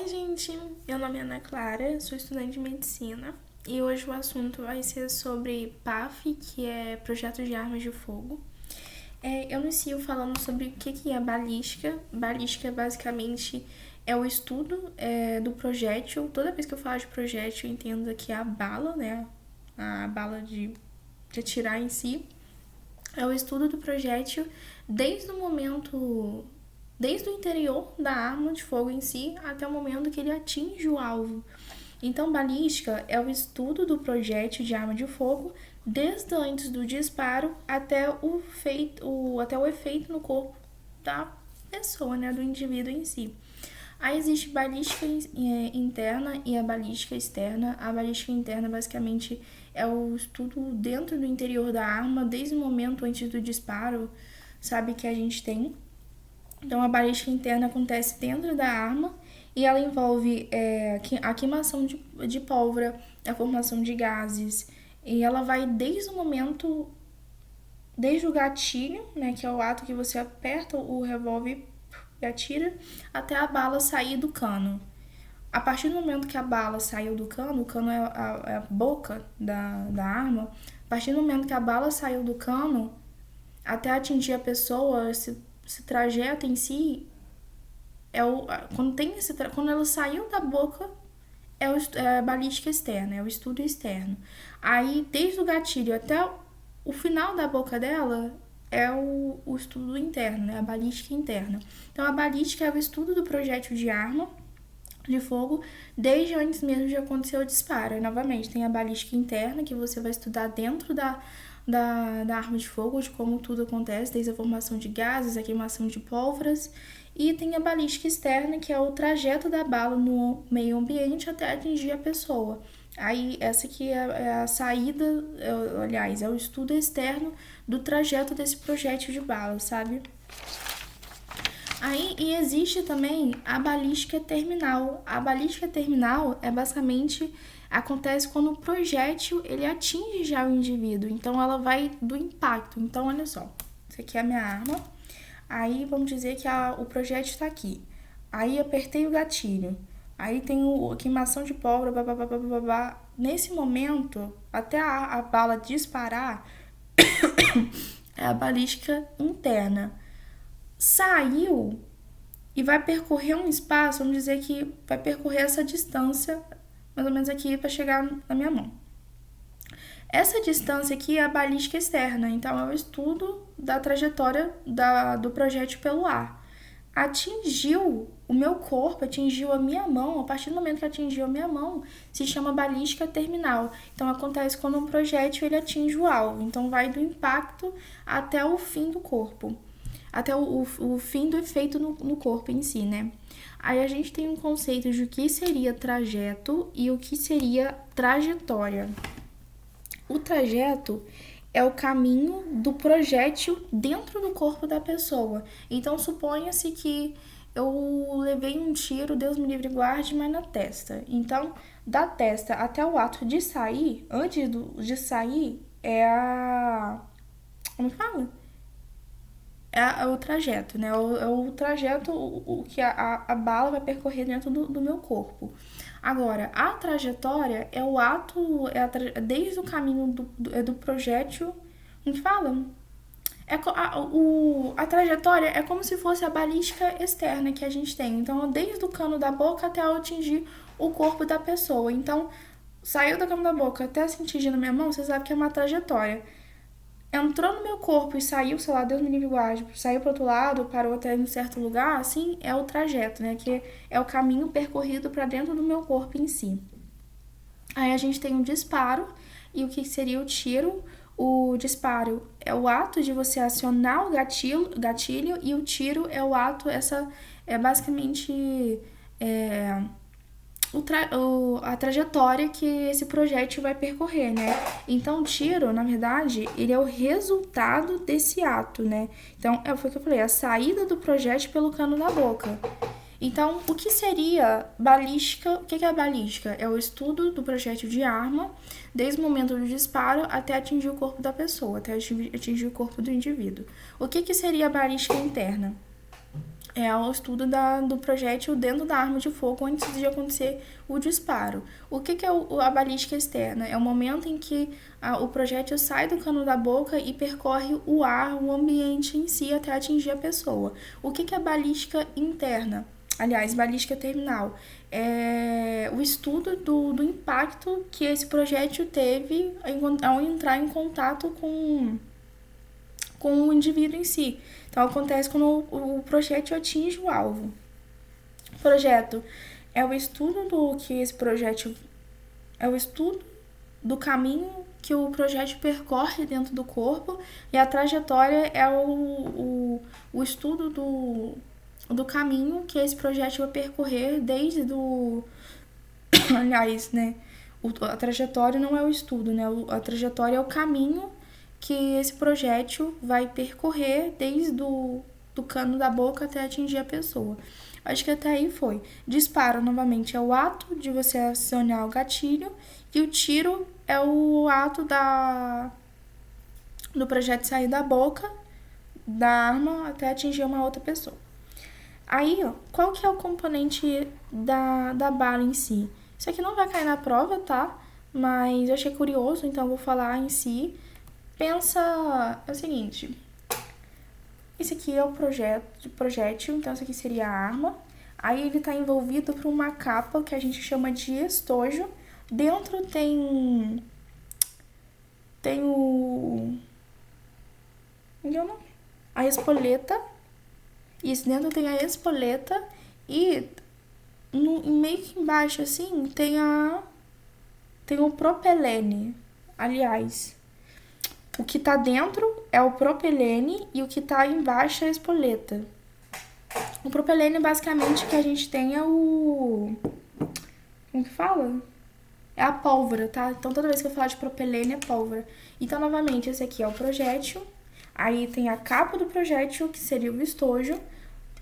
Oi, gente. Meu nome é Ana Clara, sou estudante de medicina e hoje o assunto vai ser sobre PAF, que é Projeto de Armas de Fogo. Eu inicio falando sobre o que é balística. Balística basicamente é o estudo do projétil. Toda vez que eu falo de projétil, eu entendo que é a bala, né? A bala de atirar em si. É o estudo do projétil desde o momento, desde o interior da arma de fogo em si até o momento que ele atinge o alvo. Então, balística é o estudo do projétil de arma de fogo desde antes do disparo até o efeito no corpo da pessoa, né, do indivíduo em si. Aí existe balística interna e a balística externa. A balística interna basicamente é o estudo dentro do interior da arma, desde o momento antes do disparo, sabe, que a gente tem. Então a balística interna acontece dentro da arma e ela envolve a queimação de pólvora, a formação de gases, e ela vai desde o gatilho, né, que é o ato que você aperta o revólver e atira, até a bala sair do cano. A partir do momento que a bala saiu do cano, o cano é a boca da arma, a partir do momento que a bala saiu do cano, até atingir a pessoa, esse trajeto em si, quando ela saiu da boca, é a balística externa, é o estudo externo. Aí, desde o gatilho até o final da boca dela, é o estudo interno, né? A balística interna. Então, a balística é o estudo do projétil de arma de fogo desde antes mesmo de acontecer o disparo. E, novamente, tem a balística interna, que você vai estudar dentro da arma de fogo, de como tudo acontece, desde a formação de gases, a queimação de pólvoras. E tem a balística externa, que é o trajeto da bala no meio ambiente até atingir a pessoa. Aí, essa aqui é a saída, aliás, é o estudo externo do trajeto desse projétil de bala, sabe? Aí, e existe também a balística terminal. A balística terminal é basicamente acontece quando o projétil ele atinge já o indivíduo. Então, ela vai do impacto. Então, olha só, isso aqui é a minha arma. Aí, vamos dizer que o projétil está aqui. Aí, apertei o gatilho. Aí tem a queimação de pólvora, babá. Nesse momento, até a bala disparar, é a balística interna. Saiu e vai percorrer um espaço, vamos dizer que vai percorrer essa distância, mais ou menos aqui, para chegar na minha mão. Essa distância aqui é a balística externa, então é o estudo da trajetória do projétil pelo ar. Atingiu o meu corpo, atingiu a minha mão, a partir do momento que atingiu a minha mão, se chama balística terminal. Então acontece quando um projétil ele atinge o alvo, então vai do impacto até o fim do corpo, até o fim do efeito no corpo em si, né? Aí a gente tem um conceito de o que seria trajeto e o que seria trajetória. O trajeto é o caminho do projétil dentro do corpo da pessoa. Então, suponha-se que eu levei um tiro, Deus me livre e guarde, mas na testa. Então, da testa até o ato de sair, antes de sair, é a... Como fala? É o trajeto, né? É o trajeto o que a bala vai percorrer dentro do meu corpo. Agora, a trajetória é o ato, desde o caminho do projétil, a gente fala? A trajetória é como se fosse a balística externa que a gente tem. Então, desde o cano da boca até atingir o corpo da pessoa. Então, saiu do cano da boca até se atingir na minha mão, você sabe que é uma trajetória. Entrou no meu corpo e saiu, sei lá, Deus me livre e guarde, saiu pro outro lado, parou até em um certo lugar, assim, é o trajeto, né? Que é o caminho percorrido para dentro do meu corpo em si. Aí a gente tem o disparo e o que seria o tiro. O disparo é o ato de você acionar o gatilho e o tiro é o ato, é basicamente a trajetória que esse projétil vai percorrer, né? Então, o tiro, na verdade, ele é o resultado desse ato, né? Então, foi o que eu falei, a saída do projétil pelo cano da boca. Então, o que seria balística? O que é a balística? É o estudo do projétil de arma, desde o momento do disparo até atingir o corpo da pessoa, até atingir o corpo do indivíduo. O que seria a balística interna? É o estudo do projétil dentro da arma de fogo antes de acontecer o disparo. O que é a balística externa? É o momento em que o projétil sai do cano da boca e percorre o ar, o ambiente em si, até atingir a pessoa. O que é a balística interna? Aliás, balística terminal. É o estudo do impacto que esse projétil teve ao entrar em contato com o indivíduo em si. Então, acontece quando o projétil atinge o alvo. Projeto é o estudo do que esse projétil... É o estudo do caminho que o projétil percorre dentro do corpo, e a trajetória é o estudo do caminho que esse projétil vai percorrer desde do... Aliás, né? A trajetória não é o estudo, né? A trajetória é o caminho que esse projétil vai percorrer desde do cano da boca até atingir a pessoa. Acho que até aí foi. Disparo, novamente, é o ato de você acionar o gatilho, e o tiro é o ato do projétil sair da boca da arma até atingir uma outra pessoa. Aí, ó, qual que é o componente da bala em si? Isso aqui não vai cair na prova, tá? Mas eu achei curioso, então eu vou falar em si. Pensa, é o seguinte, esse aqui é o projétil, então esse aqui seria a arma. Aí ele tá envolvido por uma capa que a gente chama de estojo. Dentro tem a espoleta. Isso, dentro tem a espoleta e meio que embaixo, assim, tem o propelene. Aliás, o que tá dentro é o propelene e o que tá embaixo é a espoleta. O propelene, basicamente, que a gente tem é o... Como que fala? É a pólvora, tá? Então, toda vez que eu falar de propelene, é pólvora. Então, novamente, esse aqui é o projétil. Aí tem a capa do projétil, que seria o estojo.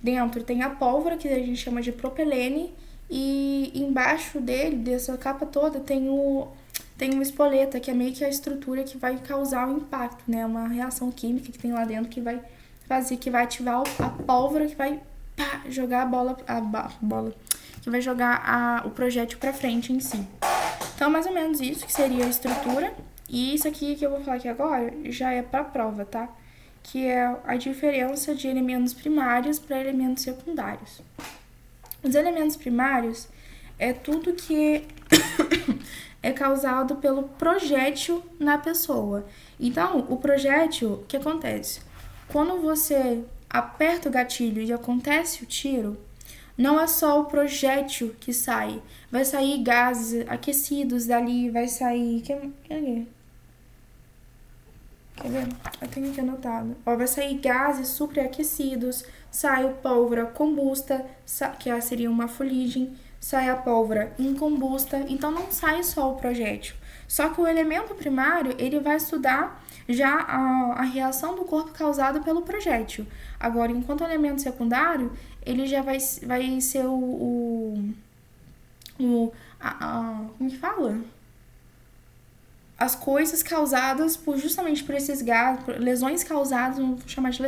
Dentro tem a pólvora, que a gente chama de propelene. E embaixo dele, dessa capa toda, tem uma espoleta, que é meio que a estrutura que vai causar o impacto, né? Uma reação química que tem lá dentro que vai fazer, que vai ativar a pólvora, que vai jogar a bola, que vai jogar o projétil pra frente em si. Então, mais ou menos isso que seria a estrutura. E isso aqui que eu vou falar aqui agora já é pra prova, tá? Que é a diferença de elementos primários para elementos secundários. Os elementos primários é tudo que é causado pelo projétil na pessoa. Então, o projétil, o que acontece? Quando você aperta o gatilho e acontece o tiro, não é só o projétil que sai. Vai sair gases aquecidos dali, vai sair... Quer ver? Eu tenho aqui anotado. Ó, vai sair gases superaquecidos, sai a pólvora combusta, que seria uma fuligem, sai a pólvora incombusta. Então, não sai só o projétil. Só que o elemento primário, ele vai estudar já a reação do corpo causada pelo projétil. Agora, enquanto elemento secundário, ele já vai ser como que fala? As coisas causadas justamente por esses gases, lesões causadas, não vou chamar de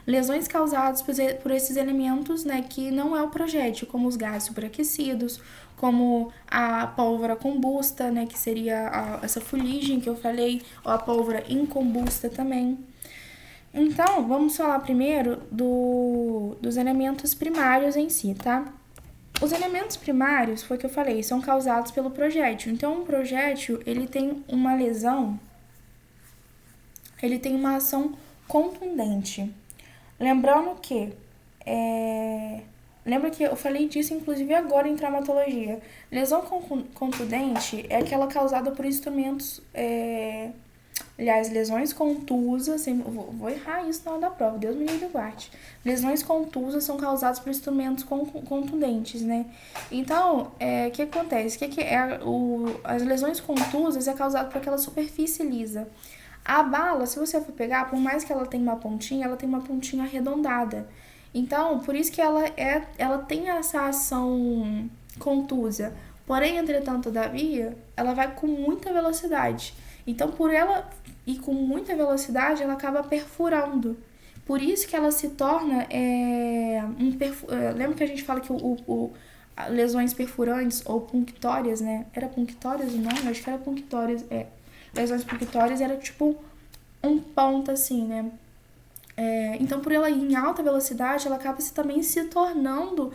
lesões causadas por esses elementos, né, que não é o projétil, como os gases superaquecidos, como a pólvora combusta, né, que seria essa fuligem que eu falei, ou a pólvora incombusta também. Então, vamos falar primeiro dos elementos primários em si, tá? Os elementos primários, foi o que eu falei, são causados pelo projétil. Então, um projétil, ele tem uma lesão, ele tem uma ação contundente. Lembrando que... Lembra que eu falei disso, inclusive, agora em traumatologia. Lesão contundente é aquela causada por instrumentos... Aliás, lesões contusas, vou errar isso na hora da prova, Deus me livre e guarde. Lesões contusas são causadas por instrumentos contundentes, né? Então, o que acontece? As lesões contusas é causada por aquela superfície lisa. A bala, se você for pegar, por mais que ela tenha uma pontinha, ela tem uma pontinha arredondada. Então, por isso que ela tem essa ação contusa. Porém, entretanto, todavia, ela vai com muita velocidade. Então, por ela ir com muita velocidade, ela acaba perfurando. Por isso que ela se torna lembra que a gente fala que lesões perfurantes ou punctórias, né? Era punctórias o nome? Acho que era punctórias, lesões punctórias era tipo um ponto assim, né? Então, por ela ir em alta velocidade, ela acaba também se tornando,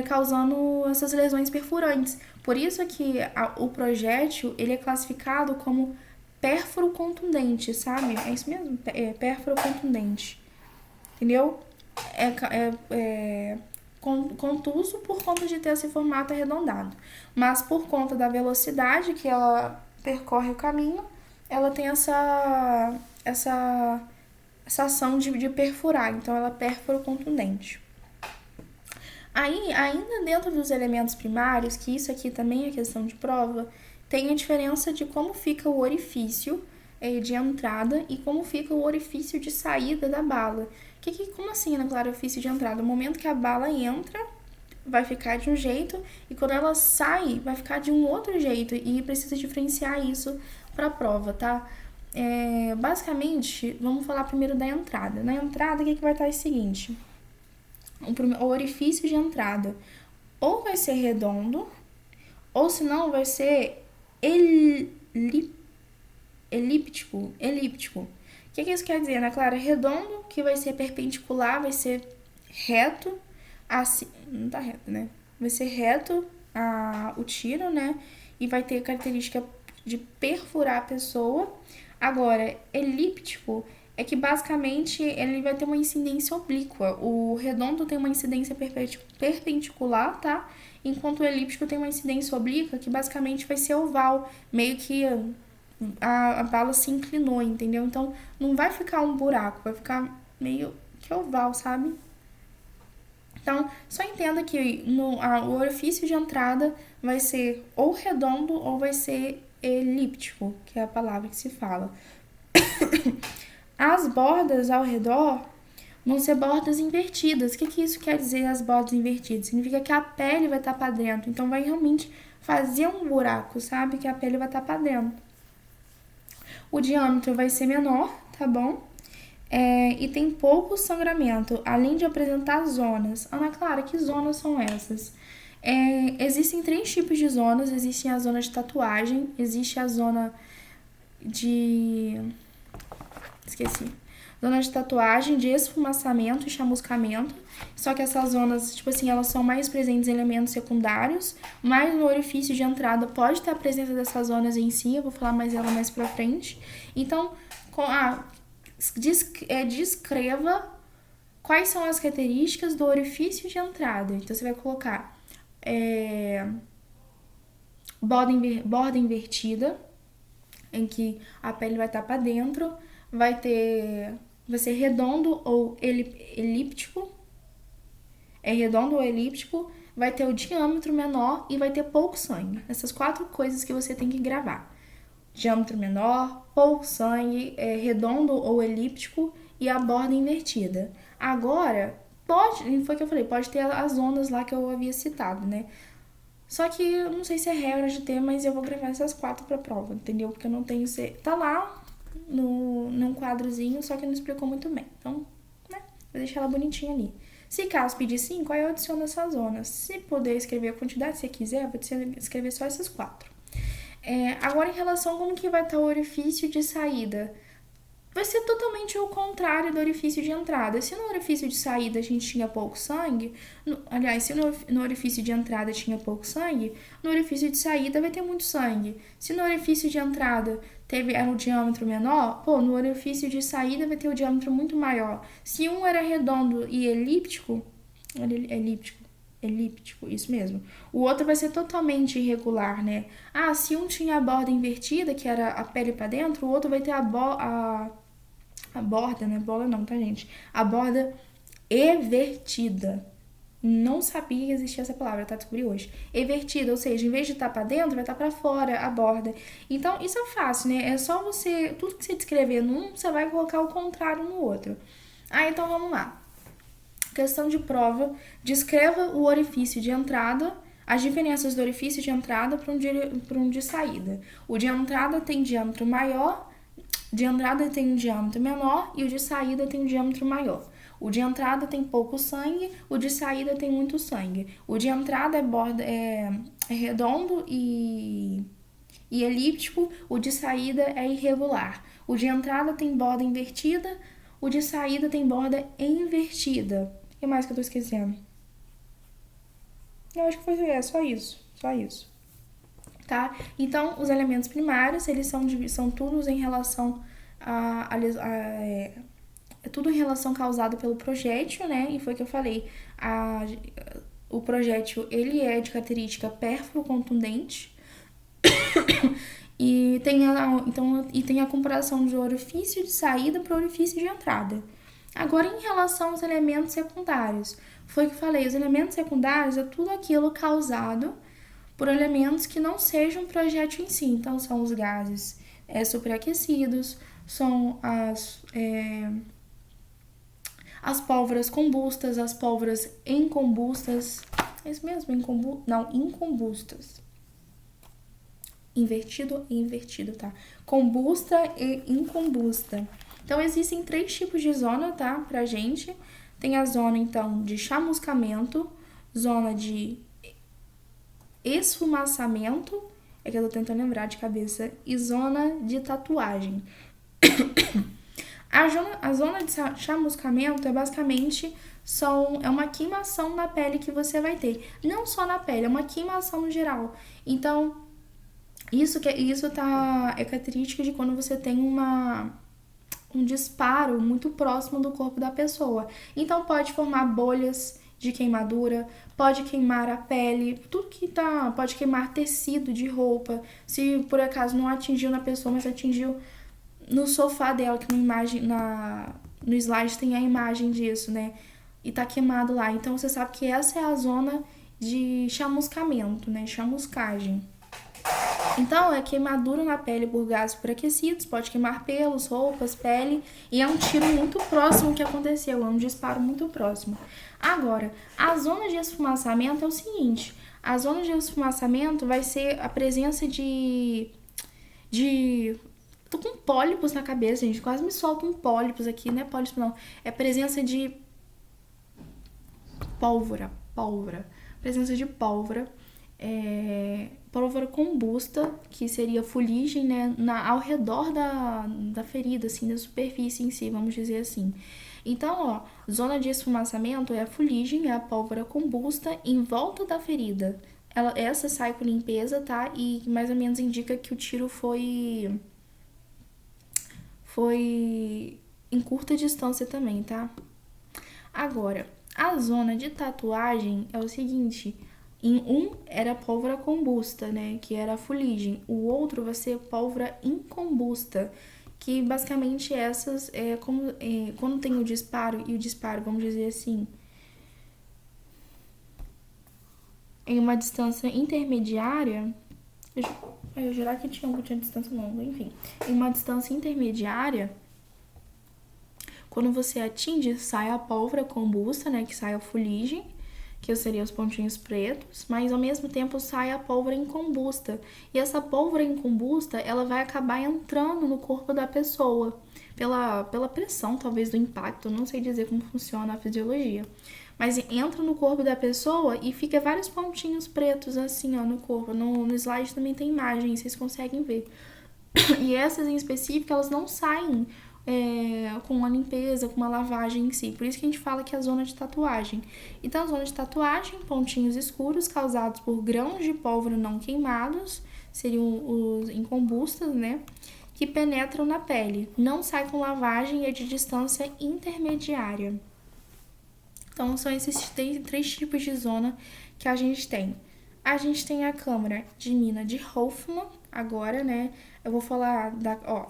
causando essas lesões perfurantes. Por isso que o projétil, ele é classificado como pérfuro contundente, sabe? É isso mesmo? Pérfuro contundente. Entendeu? Contuso por conta de ter esse formato arredondado. Mas por conta da velocidade que ela percorre o caminho, ela tem essa ação de perfurar. Então, ela perfura contundente. Aí, ainda dentro dos elementos primários, que isso aqui também é questão de prova, tem a diferença de como fica o orifício de entrada e como fica o orifício de saída da bala. Como assim, Ana Clara, orifício de entrada? No momento que a bala entra, vai ficar de um jeito, e quando ela sai, vai ficar de um outro jeito, e precisa diferenciar isso para a prova, tá? Basicamente, vamos falar primeiro da entrada. Na entrada, o que vai estar é o seguinte: o orifício de entrada ou vai ser redondo, ou se não, vai ser elíptico. O que isso quer dizer, Ana Clara? Redondo, que vai ser perpendicular, vai ser reto, assim, não tá reto, né? Vai ser reto o tiro, né? E vai ter característica de perfurar a pessoa. Agora, elíptico é que basicamente ele vai ter uma incidência oblíqua. O redondo tem uma incidência perpendicular, tá? Enquanto o elíptico tem uma incidência oblíqua, que basicamente vai ser oval, meio que a bala se inclinou, entendeu? Então, não vai ficar um buraco, vai ficar meio que oval, sabe? Então, só entenda que o orifício de entrada vai ser ou redondo ou vai ser elíptico, que é a palavra que se fala. As bordas ao redor vão ser bordas invertidas. O que isso quer dizer, as bordas invertidas? Significa que a pele vai estar para dentro. Então, vai realmente fazer um buraco, sabe? Que a pele vai estar para dentro. O diâmetro vai ser menor, tá bom? E tem pouco sangramento, além de apresentar zonas. Ana Clara, que zonas são essas? Existem 3 tipos de zonas. Existe a zona de tatuagem, existe a zona de... Zona de tatuagem, de esfumaçamento e chamuscamento. Só que essas zonas, tipo assim, elas são mais presentes em elementos secundários, mas no orifício de entrada pode ter a presença dessas zonas em si. Eu vou falar mais ela mais pra frente. Então, descreva quais são as características do orifício de entrada. Então, você vai colocar borda invertida, em que a pele vai estar para dentro, vai ser redondo ou elíptico. Redondo ou elíptico, vai ter o diâmetro menor e vai ter pouco sangue. Essas 4 coisas que você tem que gravar: diâmetro menor, pouco sangue, redondo ou elíptico e a borda invertida. Agora, foi o que eu falei, pode ter as zonas lá que eu havia citado, né? Só que eu não sei se é regra de ter, mas eu vou gravar essas 4 pra prova, entendeu? Porque eu não tenho... Tá lá num quadrozinho, só que não explicou muito bem. Então, né? Vou deixar ela bonitinha ali. Se caso pedir 5, aí eu adiciono essas zonas. Se puder escrever a quantidade, se quiser, eu vou escrever só essas 4. Agora, em relação a como que vai estar o orifício de saída, vai ser totalmente o contrário do orifício de entrada. Se no orifício de saída a gente tinha pouco sangue, se no orifício de entrada tinha pouco sangue, no orifício de saída vai ter muito sangue. Se no orifício de entrada era o diâmetro menor, no orifício de saída vai ter o diâmetro muito maior. Se um era redondo e elíptico, isso mesmo. O outro vai ser totalmente irregular, né? Se um tinha a borda invertida, que era a pele para dentro, o outro vai ter a borda, não é bola não, tá, gente? A borda evertida. Não sabia que existia essa palavra, tá? Descobri hoje. Evertida, ou seja, em vez de estar pra dentro, vai estar pra fora a borda. Então, isso é fácil, né? É só tudo que você descrever num, você vai colocar o contrário no outro. Então vamos lá. Questão de prova, descreva o orifício de entrada, as diferenças do orifício de entrada para um de saída. O de entrada tem diâmetro maior de entrada tem um diâmetro menor e o de saída tem um diâmetro maior. O de entrada tem pouco sangue, o de saída tem muito sangue. O de entrada é redondo e elíptico, o de saída é irregular. O de entrada tem borda invertida, o de saída tem borda invertida. O que mais que eu tô esquecendo? Eu acho que foi só isso. Tá? Então, os elementos primários, eles são todos em relação é tudo em relação causada pelo projétil, né? E foi o que eu falei. O projétil, ele é de característica pérfuro-contundente. E tem a comparação de orifício de saída para orifício de entrada. Agora, em relação aos elementos secundários, foi o que eu falei, os elementos secundários é tudo aquilo causado por elementos que não sejam projétil em si. Então, são os gases superaquecidos, são as pólvoras combustas, as pólvoras incombustas. É isso mesmo? Incombustas. Invertido, tá? Combusta e incombusta. Então, existem 3 tipos de zona, tá? Pra gente. Tem a zona, então, de chamuscamento, zona de esfumaçamento, é que eu tô tentando lembrar de cabeça, e zona de tatuagem. A zona de chamuscamento é basicamente uma queimação na pele que você vai ter. Não só na pele, é uma queimação no geral. Então, isso é característica de quando você tem um disparo muito próximo do corpo da pessoa. Então, pode formar bolhas de queimadura, pode queimar a pele, pode queimar tecido de roupa, se por acaso não atingiu na pessoa, mas atingiu no sofá dela, que no slide tem a imagem disso, né? E tá queimado lá. Então, você sabe que essa é a zona de chamuscamento, né? Chamuscagem. Então, é queimadura na pele por gases superaquecidos, pode queimar pelos, roupas, pele, e é um tiro muito próximo que aconteceu, é um disparo muito próximo. Agora, a zona de esfumaçamento é o seguinte, a zona de esfumaçamento vai ser a presença de tô com pólipos na cabeça, gente, quase me solto um pólipos aqui, não é pólipos não, é presença de pólvora, presença de pólvora, pólvora combusta, que seria fuligem, né, ao redor da ferida, assim, da superfície em si, vamos dizer assim. Então, ó, zona de esfumaçamento é a fuligem, é a pólvora combusta em volta da ferida. Essa sai com limpeza, tá? E mais ou menos indica que o tiro foi em curta distância também, tá? Agora, a zona de tatuagem é o seguinte, era pólvora combusta, né, que era a fuligem. O outro vai ser pólvora incombusta, que basicamente essas quando tem o disparo, e o disparo, vamos dizer assim, em uma distância intermediária, eu jurava que tinha distância longa, enfim. Em uma distância intermediária, quando você atinge, sai a pólvora combusta, né, que sai a fuligem, que seriam os pontinhos pretos, mas ao mesmo tempo sai a pólvora incombusta. E essa pólvora incombusta, ela vai acabar entrando no corpo da pessoa, pela pressão, talvez, do impacto, eu não sei dizer como funciona a fisiologia. Mas entra no corpo da pessoa e fica vários pontinhos pretos assim, ó, no corpo. No slide também tem imagem, vocês conseguem ver. E essas em específico, elas não saem com uma limpeza, com uma lavagem em si. Por isso que a gente fala que é a zona de tatuagem. Então, a zona de tatuagem, pontinhos escuros causados por grãos de pólvora não queimados, seriam os incombustas, né? Que penetram na pele. Não sai com lavagem e é de distância intermediária. Então, são esses 3 tipos de zona que a gente tem. A gente tem a câmara de mina de Hoffman, agora, né? Eu vou falar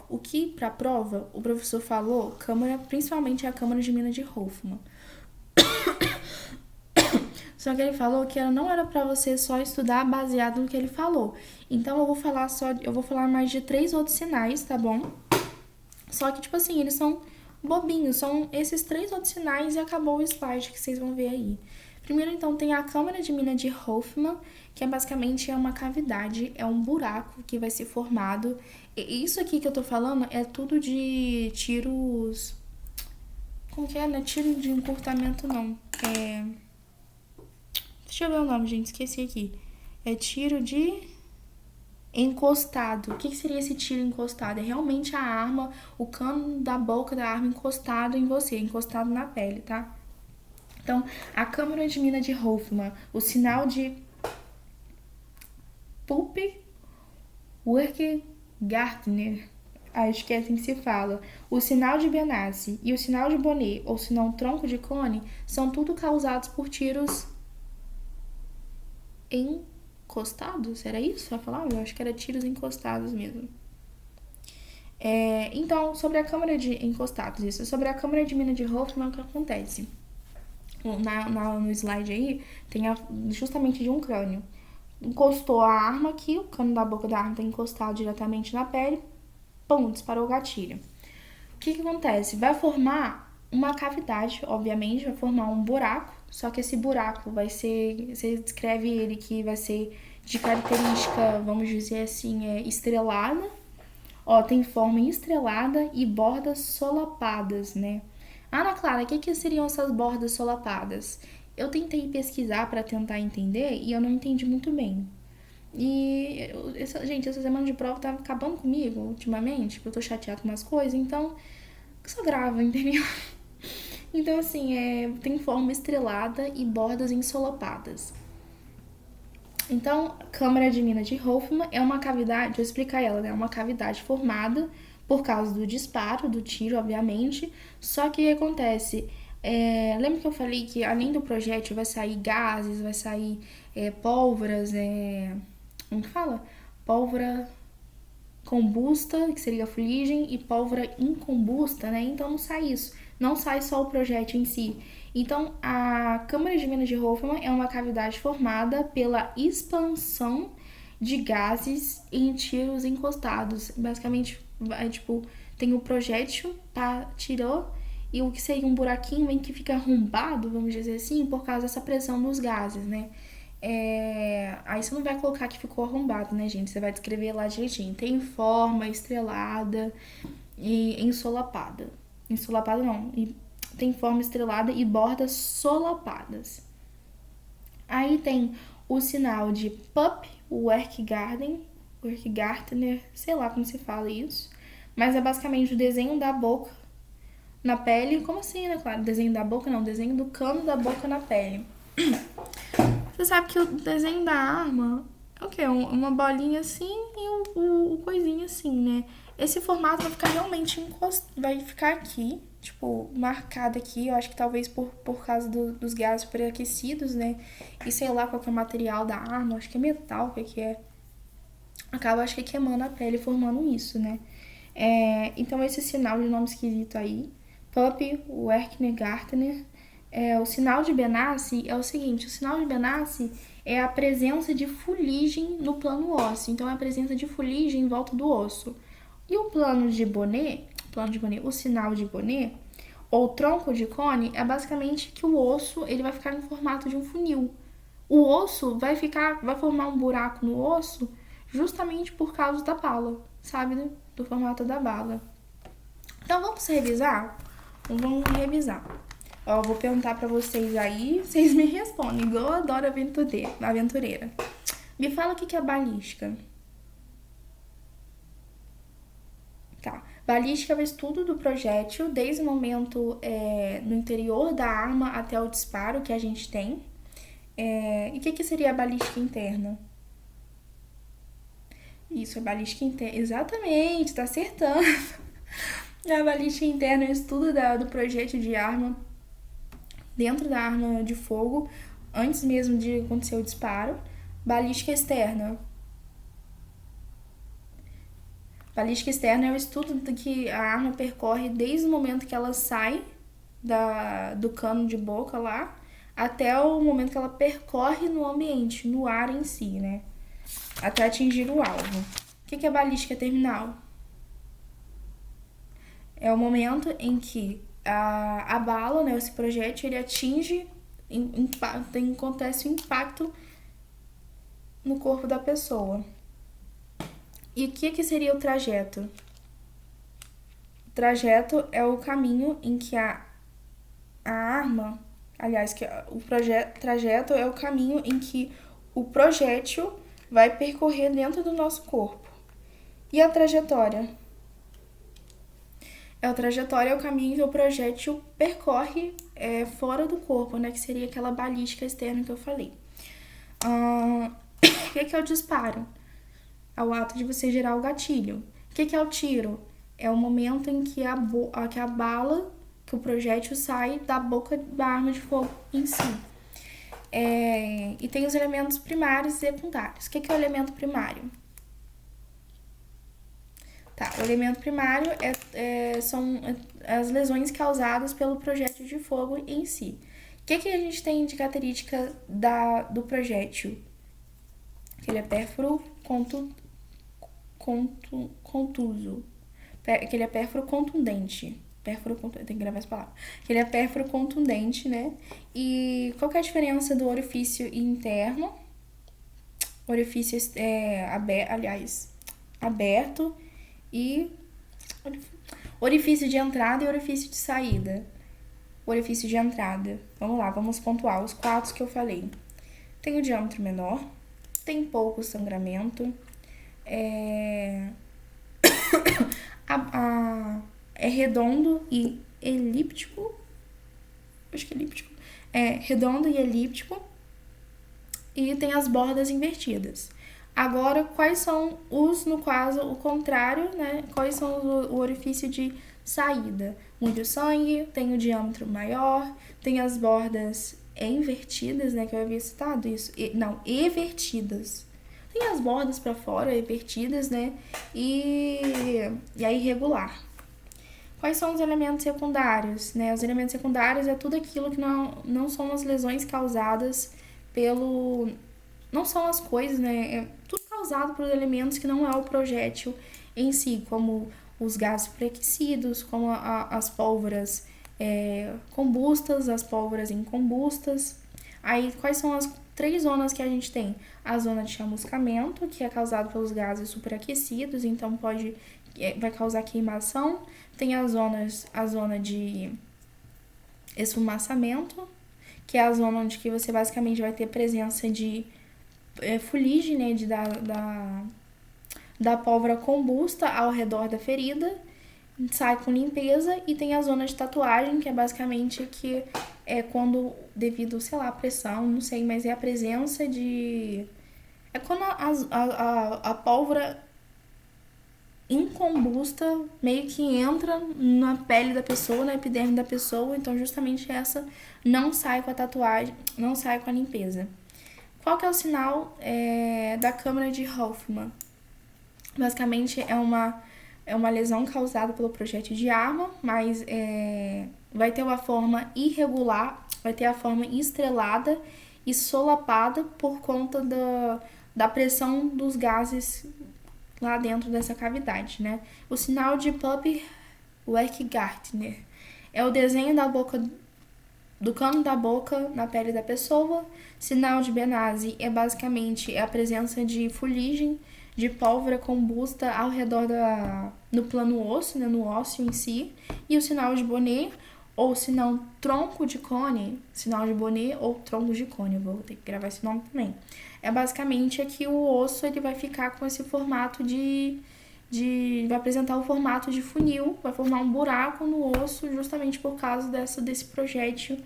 o que pra prova o professor falou, principalmente a câmara de mina de Hoffman. Só que ele falou que não era pra você só estudar baseado no que ele falou. Então, eu vou falar mais de 3 outros sinais, tá bom? Só que, tipo assim, eles são bobinhos, são esses 3 outros sinais e acabou o slide que vocês vão ver aí. Primeiro, então, tem a câmara de mina de Hoffman, que basicamente é uma cavidade, é um buraco que vai ser formado. E isso aqui que eu tô falando é tudo de tiros. Como que é? Não é tiro de encurtamento, não. Deixa eu ver o nome, gente, esqueci aqui. É tiro de encostado. O que seria esse tiro encostado? É realmente a arma, o cano da boca da arma encostado em você, encostado na pele, tá? Então, a câmara de mina de Hoffman, o sinal de Puppe-Werke-Gardner, acho que é assim que se fala, o sinal de Benassi e o sinal de Bonnet, ou se não tronco de cone, são tudo causados por tiros encostados. Era isso a palavra? Eu acho que era tiros encostados mesmo. Então, sobre a câmara de encostados, isso. Sobre a câmara de mina de Hoffman, o que acontece? No slide aí, tem justamente de um crânio. Encostou a arma aqui, o cano da boca da arma está encostado diretamente na pele, pum, disparou o gatilho. O que acontece? Vai formar uma cavidade, obviamente, vai formar um buraco, só que esse buraco vai ser, você descreve ele que vai ser de característica, vamos dizer assim, estrelada. Ó, tem forma estrelada e bordas solapadas, né? Ana Clara, o que seriam essas bordas solapadas? Eu tentei pesquisar para tentar entender e eu não entendi muito bem. E, gente, essa semana de prova tá acabando comigo ultimamente, porque eu tô chateada com umas coisas, então só grava, entendeu? Então, assim, tem forma estrelada e bordas ensolapadas. Então, a câmara de mina de Hoffman é uma cavidade, deixa eu explicar ela, né? É uma cavidade formada por causa do disparo, do tiro, obviamente. Só que o que acontece? Lembra que eu falei que além do projétil vai sair gases, vai sair pólvoras, como que fala? Pólvora combusta, que seria a fuligem, e pólvora incombusta, né? Então não sai isso. Não sai só o projétil em si. Então, a câmara de mina de Hoffman é uma cavidade formada pela expansão de gases em tiros encostados. Basicamente, tem o projétil, tá, tirou, e o que seria um buraquinho em que fica arrombado, vamos dizer assim, por causa dessa pressão dos gases, né? Aí você não vai colocar que ficou arrombado, né, gente? Você vai descrever lá direitinho. Tem forma estrelada e ensolapada. Ensolapada não. Tem forma estrelada e bordas solapadas. Aí tem o sinal de Pupp-Werke-Gardner, sei lá como se fala isso. Mas é basicamente o desenho da boca na pele. Como assim, né? Claro, desenho da boca não, desenho do cano da boca na pele. Você sabe que o desenho da arma é o quê? Uma bolinha assim e o coisinho assim, né? Esse formato vai ficar realmente vai ficar aqui, tipo, marcado aqui. Eu acho que talvez por causa dos gases superaquecidos, né? E sei lá qual que é o material da arma, acho que é metal, o que é. Acaba, acho que queimando a pele formando isso, né? Então esse sinal de nome esquisito aí, Pupp-Werke-Gardner, o sinal de Benassi é o seguinte, o sinal de Benassi é a presença de fuligem no plano ósseo, então é a presença de fuligem em volta do osso. E o plano de Bonnet, o sinal de Bonnet, ou tronco de cone, é basicamente que o osso ele vai ficar no formato de um funil. O osso vai formar um buraco no osso justamente por causa da bala, sabe, né? Do formato da bala. Então vamos revisar? Vamos revisar. Ó, vou perguntar pra vocês aí, vocês me respondem, igual eu adoro aventureira. Me fala o que é balística. Tá. Balística é o estudo do projétil desde o momento no interior da arma até o disparo que a gente tem. E o que seria a balística interna? Isso, a balística interna. Exatamente, tá acertando. A balística interna é o estudo do projétil de arma dentro da arma de fogo, antes mesmo de acontecer o disparo. Balística externa. Balística externa é o estudo que a arma percorre desde o momento que ela sai do cano de boca lá, até o momento que ela percorre no ambiente, no ar em si, né? Até atingir o alvo. O que é balística terminal? É o momento em que a bala, né, esse projétil, ele atinge acontece um impacto no corpo da pessoa. E o que seria o trajeto? O trajeto é o caminho em que a arma, aliás, trajeto é o caminho em que o projétil vai percorrer dentro do nosso corpo. E a trajetória? A trajetória é o caminho que o projétil percorre fora do corpo, né? Que seria aquela balística externa que eu falei. O que é o disparo? É o ato de você gerar o gatilho. O que é o tiro? É o momento em que a bala, que o projétil sai da boca da arma de fogo em si. E tem os elementos primários e secundários. O que é o elemento primário? Tá, o elemento primário são as lesões causadas pelo projétil de fogo em si. O que a gente tem de característica do projétil? Que ele é pérfuro contuso. Que ele é pérfuro contundente. Tem que gravar essa palavra. Que ele é pérfuro contundente, né? E qual que é a diferença do orifício interno? Orifício aberto e orifício de entrada e orifício de saída. Orifício de entrada. Vamos lá, vamos pontuar os 4 que eu falei. Tem o diâmetro menor, tem pouco sangramento, é redondo e elíptico. Acho que é elíptico. É redondo e elíptico. E tem as bordas invertidas. Agora, quais são no caso, o contrário, né? Quais são o orifício de saída? Muito sangue, tem o diâmetro maior, tem as bordas invertidas, né? Que eu havia citado isso. Evertidas. Tem as bordas para fora, invertidas, né? E a irregular. Quais são os elementos secundários? Né? Os elementos secundários é tudo aquilo que não são as lesões causadas pelo... Não são as coisas, né? É tudo causado por elementos que não é o projétil em si, como os gases preaquecidos, como as pólvoras combustas, as pólvoras incombustas. Aí, quais são as 3 zonas que a gente tem? A zona de chamuscamento, que é causada pelos gases superaquecidos, então vai causar queimação. Tem a zona de esfumaçamento, que é a zona onde que você basicamente vai ter presença de fuligem, né, da pólvora combusta ao redor da ferida, sai com limpeza. E tem a zona de tatuagem, que é basicamente que é quando, devido, sei lá, a pressão, não sei, mas é a presença de... É quando a pólvora incombusta meio que entra na pele da pessoa, na epiderme da pessoa, então justamente essa não sai com a tatuagem, não sai com a limpeza. Qual que é o sinal da câmara de Hoffman? Basicamente é uma lesão causada pelo projétil de arma, mas vai ter uma forma irregular, vai ter a forma estrelada e solapada por conta da pressão dos gases lá dentro dessa cavidade, né? O sinal de Pupp-Werkgartner é o desenho do cano da boca na pele da pessoa. Sinal de Benazzi é basicamente a presença de fuligem de pólvora combusta ao redor no plano osso, né, no ósseo em si. E o sinal de Bonnet, ou se não, tronco de cone, sinal de Bonnet ou tronco de cone, eu vou ter que gravar esse nome também. É basicamente que o osso ele vai ficar com esse formato vai apresentar o formato de funil, vai formar um buraco no osso justamente por causa desse projétil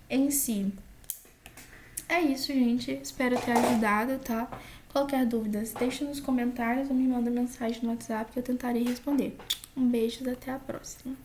em si. É isso, gente. Espero ter ajudado, tá? Qualquer dúvida, deixa nos comentários ou me manda mensagem no WhatsApp que eu tentarei responder. Um beijo e até a próxima.